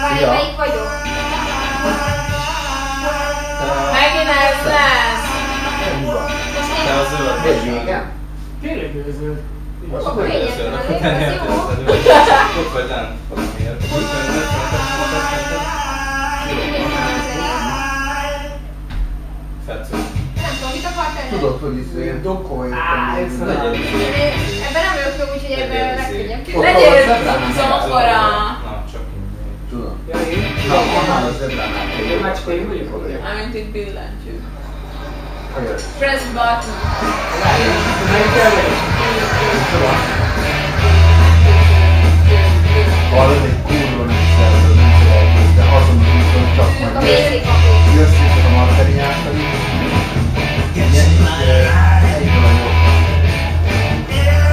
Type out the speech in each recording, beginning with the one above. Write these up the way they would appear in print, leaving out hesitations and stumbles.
Várj, melyik vagyok? Megint ez lesz! Te a zöld vagy vége? Tényleg ő zöld. Akkor először, akkor te nyertél ott vagy nem valamiért. Fetsző. Nem tudom, mit akart tenni? Tudod, hogy is ilyen dokolj. Ebben nem vagyok jó, úgyhogy ebben legkönnyebb. Legyél zongora! Na, csak Tudom. Ja, én? Na, annál az zebránál. Én már csak én vagyok oda. Amint itt billentyű. Ajaj. Press button. Nem kell meg. Hallod, egy kurva nem szervező, nem szervező, de azon úton csak Ők a majd mérték kapjuk. jössz és a margariát pedig. Igen, egy valami. Igen.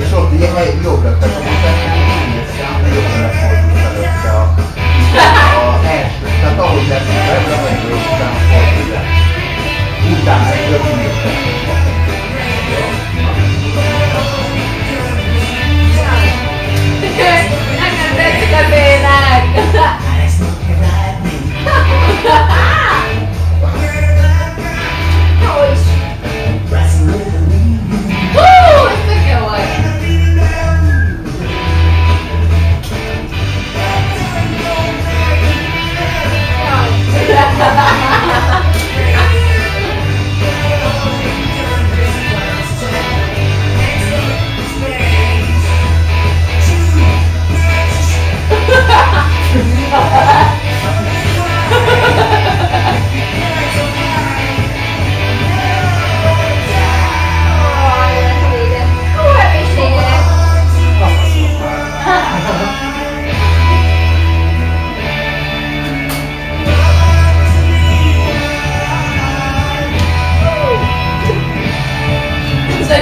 És ott ilyen hely jobbra tett a margariát, így jössz rá, de jobbra lefordult előtte a első. Tehát ahogy lesz a webbre, vagy utána fordul le. Utána egy röpülésre. Nekem tetszik a tényleg! Jó is. Hú, ez tök jó volt!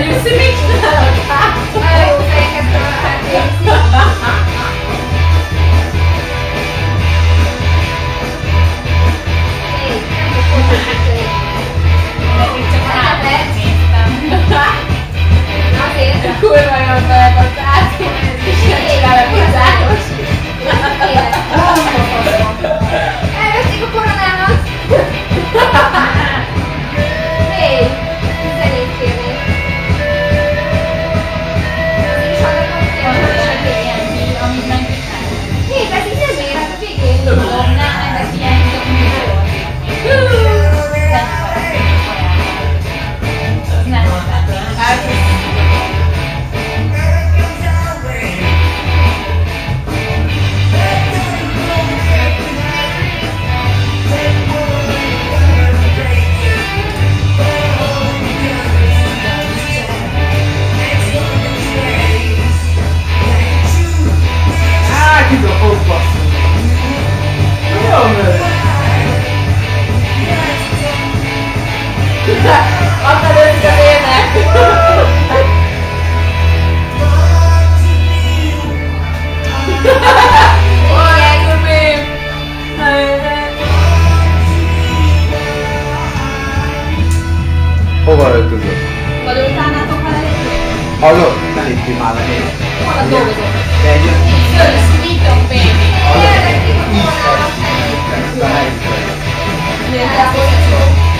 Nyuszi, mit csinálod? Nagyon jó fejeket Nekik csak átnéztem. Azért. Kurva jól felkaptál, és nem csinálok hozzáros. Elveszik a koronámat. Hé, zenét kérnék. És hallgatom kérni. Amit megcsinálod. Hé, ez így nem ér, hát a végén. Nem, ezek ilyen tök műsor. Nem Kid a fokba! Jó, mert... Akar összeérnek! Olyan gumim! Hova öltözött? Vagy utálnátok, ha legyek? Hallod? Ne lépjél már le még. Hol dolgozok? De egy Sweet baby! Elveszik a koronámat.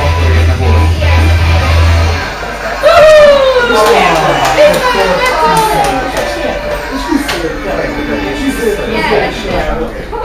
akkor érnek volna. És visszajött. Elveszik.